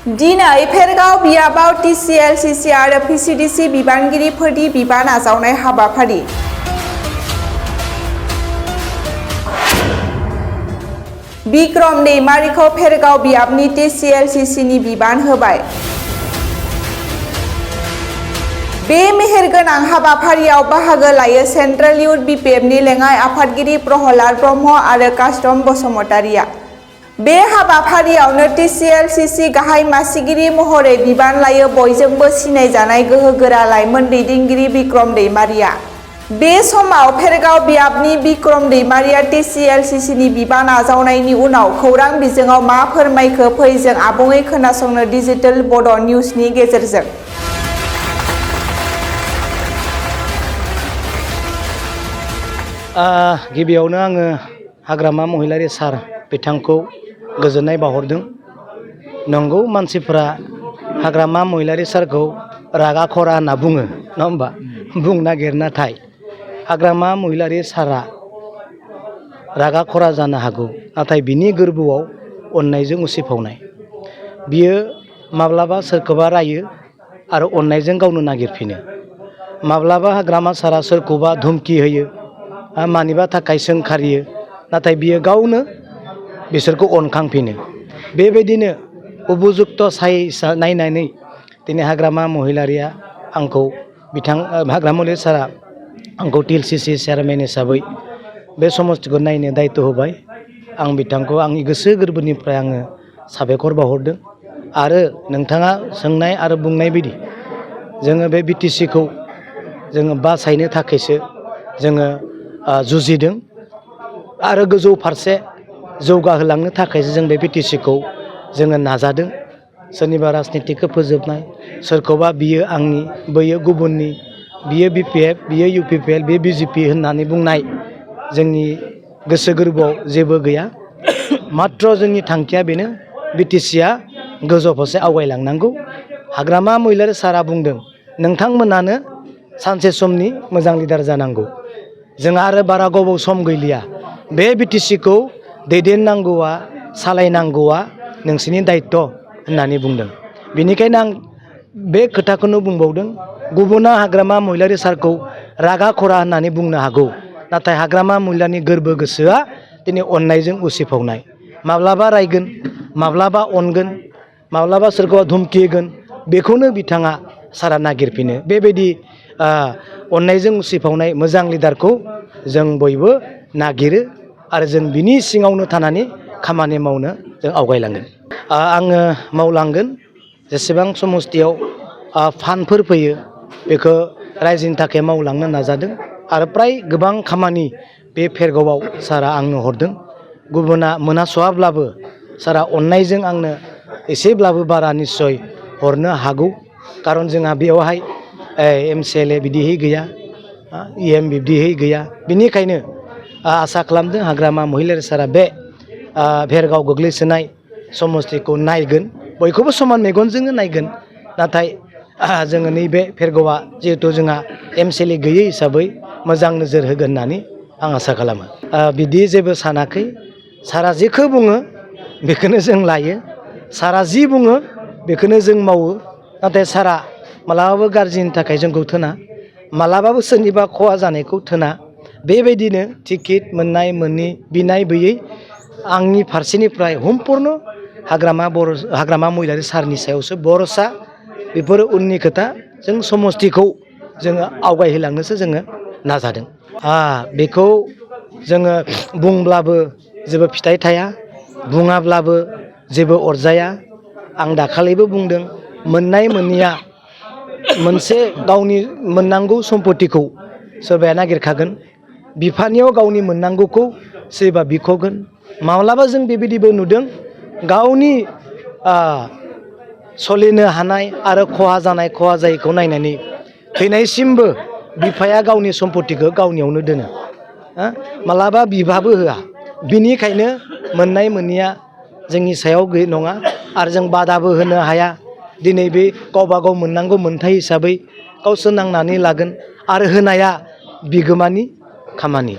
दिनै भेरगाव बियाबाव TCLCC आरो PCDC बिबानगिरिफोरनि बिबान आजावनाय हाबाफारि। बिक्रम दैमारिखौ भेरगाव बियाबनि TCLCCनि बिबान होबाय। बे मेहेरगोनां हाबाफारियाव बाहागो लायो सेन्ट्रेल इउथ BPFनि लेङाइ आफादगिरि प्रहलाद ब्रह्म आरो कास्टम बसुमतारिया। बे हाबाफारियावनो TCLCC गाहाय मासिगिरि महरै बिबान लायो बयजोंबो सिनायजानाय गोहोगोरा लाइमोन दैदेनगिरि बिक्रम दैमारिया। बे समाव भेरगाव बियाबनि बिक्रम दैमारिया TCLCCनि बिबान आजावनायनि उनाव खौरां बिजोङाव मा फोरमायखो फै जों आबुङै खोनासंनो डिजिटेल बड' निउसनि गेजेरजों। गिबियावनो आङो हाग्रामा महिलारि सार बिथांखौ गोजोननाय बावहरदों। नंगौ मानसिफोरा हाग्रामा महिलारि सारखौ रागा खरा होनना बुङो नङा होमबा बुंनो नागिरो, नाथाय हाग्रामा महिलारि सारा रागा खरा जानो हागौ, नाथाय बिनि गोरबोआव अननायजों उसिफावनाय। बियो माब्लाबा सोरखौबा रायो आरो अननायजों गावनो नागिरफिनो। माब्लाबा हाग्रामा सारा सोरखौबा धुमखि होयो, मानिबा थाखाय सोंखारियो, नाथाय बियो गावनो बिसोरखौ अनखांफिनो। बेबायदिनो उपजुक्त नायनानै दिनै हाग्रामा महिलारिया आंखौ हाग्रामा महिलारि सारा आंखौ TCLCC चेयारमेन हिसाबै बे समस्थिखौ नायनो दायित्व होबाय। आं बिथांखौ आंनि गोसो गोरबोनिफ्राय आङो साबायखर बावहरदों। आरो नोंथाङा सोंनाय आरो बुंनाय बायदि जोङो बे BTCखौ जोङो बासायनो थाखायसो जोङो जुजिदों आरो गोजौ फारसे जौगाहोलांनो थाखायसो जों बे BTCखौ जोङो नाजादों। सोरनिबा राजनितिखौ फोजोबनाय, सोरखौबा बियो आंनि बैयो गुबुननि, बियो BPF बियो UPPL बे BJP होननानै बुंनाय जोंनि गोसो गोरबोआव जेबो गैया। मात्र जोंनि थांखिया बेनो BTCआ गोजौ फारसे आवगायलांनांगौ। हाग्रामा महिलारि सारा बुंदों नोंथांमोनानो सानसे समनि मोजां लिडार जानांगौ। जोंहा आरो बारा गोबाव सम गैलिया। बे BTCखौ दैदेननांगौआ सालायनांगौआ नोंसोरनि दायित्व होननानै बुंदों। बेनिखायनो आं बे खोथाखौनो बुंबावदों, गुबुना हाग्रामा महिलारि सारखौ रागा खरा होननानै बुंनो हागौ, नाथाय हाग्रामा महिलानि गोरबो गोसोआ दिनै अननायजों उसिफावनाय। माब्लाबा रायगोन, माब्लाबा अनगोन, माब्लाबा सोरखौबा धुमखि होगोन, बेखौनो बिथाङा सारा नागिरफिनो। बेबायदि अननायजों उसिफावनाय मोजां लिडारखौ जों बयबो नागिरो आरो जों बिनि सिङावनो थानानै खामानि मावनो जों आवगायलांगोन। आङो मावलांगोन। जेसेबां समस्थियाव फान्डफोर फैयो बेखौ रायजोनि थाखाय मावलांनो नाजादों आरो फ्राय गोबां खामानि बे भेरगावआव सारा आंनो हरदों। गुबुना मोनहास'वाब्लाबो सारा अननायजों आंनो एसेब्लाबो बारा निस्सय हरनो हागौ। खारन जोंहा बेयावहाय MCLA बिदिहै गैया, EM बिब्दिहै गैया। बेनिखायनो आसा खालामदों हाग्रामा महिलारि सारा बे भेरगाव गोग्लैसोनाय समस्थिखौ नायगोन, बयखौबो समान मेगनजोंनो नायगोन। नाथाय जोङो नैबे भेरगावआ जिहेथु जोंहा MCLA गैयै हिसाबै मोजां नोजोर होगोन होननानै आं आसा खालामो। बिदि जेबो सानाखै। सारा जेखौ बुङो बेखौनो जों लायो, सारा जि बुङो बेखौनो जों मावो। नाथाय सारा मालाबाबो गाज्रिनि थाखाय जोंखौ थोना, मालाबाबो सोरनिबा खहा जानायखौ थोना। बेबायदिनो टिकेट मोननाय मोनि बिनाय गैयै आंनि फारसेनिफ्राय सम्पुर्ण हाग्रामा महिलारि सारनि सायावसो भरसा। बेफोर उननि खोथा। जों समस्थिखौ जोङो आवगायहोलांनोसो जोङो नाजादों। बेखौ जोङो बुंब्लाबो जेबो फिथाइ थाया, बुङाब्लाबो जेबो अरजाया। आं दाखालिबो बुंदों मोननाय मोनैया मोनसे गावनि मोननांगौ सम्पतिखौ सोरबाया नागिरखागोन। बिफानियाव गावनि मोननांगौखौ सोरबा बिख'गोन। माब्लाबा जों बेबायदिबो नुदों गावनि सोलिनो हानाय आरो खहा जानाय खहा जायैखौ नायनानै थैनायसिमबो बिफाया गावनि सम्पतिखौ गावनियावनो दोनो, मालाबा बिबाबो होआ। बिनिखायनो मोननाय मोनैया जोंनि सायाव नङा आरो जों बादाबो होनो हाया। दिनै बे गावबा गाव मोननांगौ मोन्थाय हिसाबै गावसोर नांनानै लागोन आरो होनाया बिगोमानि खामानि।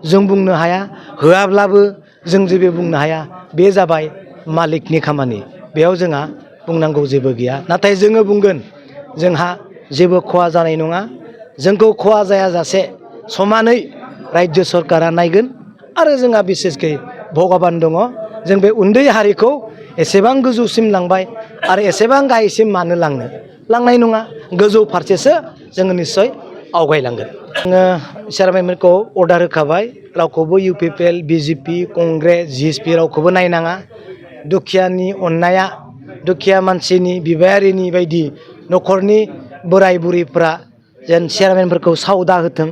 जों बुंनो हाया, होआब्लाबो जों जेबो बुंनो हाया। बे जाबाय मालिकनि खामानि, बेयाव जोंहा बुंनांगौ जेबो गैया नाथाय जोङो बुंगोन जोंहा जेबो खहा जानाय नङा जोंखौ खहा जायाजासे समानै रायजो सरकारा नायगोन आरो जोंहा बिसेसकै भगबान दङ जों बे उन्दै हारिखौ एसेबां गोजौसिम लांबाय आरो एसेबां गाहायसिम मानो लांनाय नङा गोजौ फारसेसो जोङो निस्सय आवगायलांगोन जोङो चेयारमेनखौ अर्डार होखाबाय रावखौबो UPPL BJP कंग्रेस GSP रावखौबो नायनाङा दुखियानि अननाया दुखिया मानसिनि बिबायारिनि बायदि न'खरनि बोराय बुरैफ्रा जेन चेयारमेनफोरखौ साव दा होथों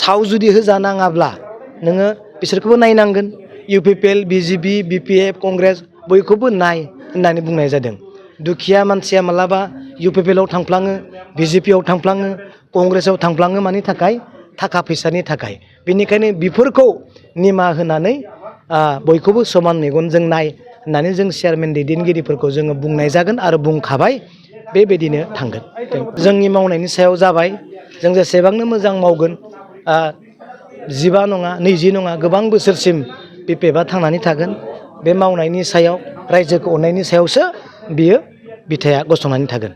साव जुदि होजानाङाब्ला नोङो बिसोरखौबो नायनांगोन UPPL BJP BPF कंग्रेस बयखौबो नाय होननानै बुंनाय जादों दुखिया मानसिया मालाबा UPPL आव थांफ्लाङो BJP आव थांफ्लाङो कंग्रेसाव थांफ्लाङो मानि थाखाय थाखा फैसानि थाखाय बेनिखायनो बेफोरखौ निमाहा होनानै बयखौबो समान मेगनजों नाय होननानै जों चेयारमेन दैदेनगिरिफोरखौ जोङो बुंनाय जागोन आरो बुंखाबाय बेबायदिनो थांगोन जोंनि मावनायनि सायाव जाबाय जों जेसेबांनो मोजां मावगोन 15 नङा 20 नङा गोबां बोसोरसिम BPF आ थांनानै थागोन बे मावनायनि सायाव रायजोखौ अननायनि सायावसो बियो बिथाया गसंनानै थागोन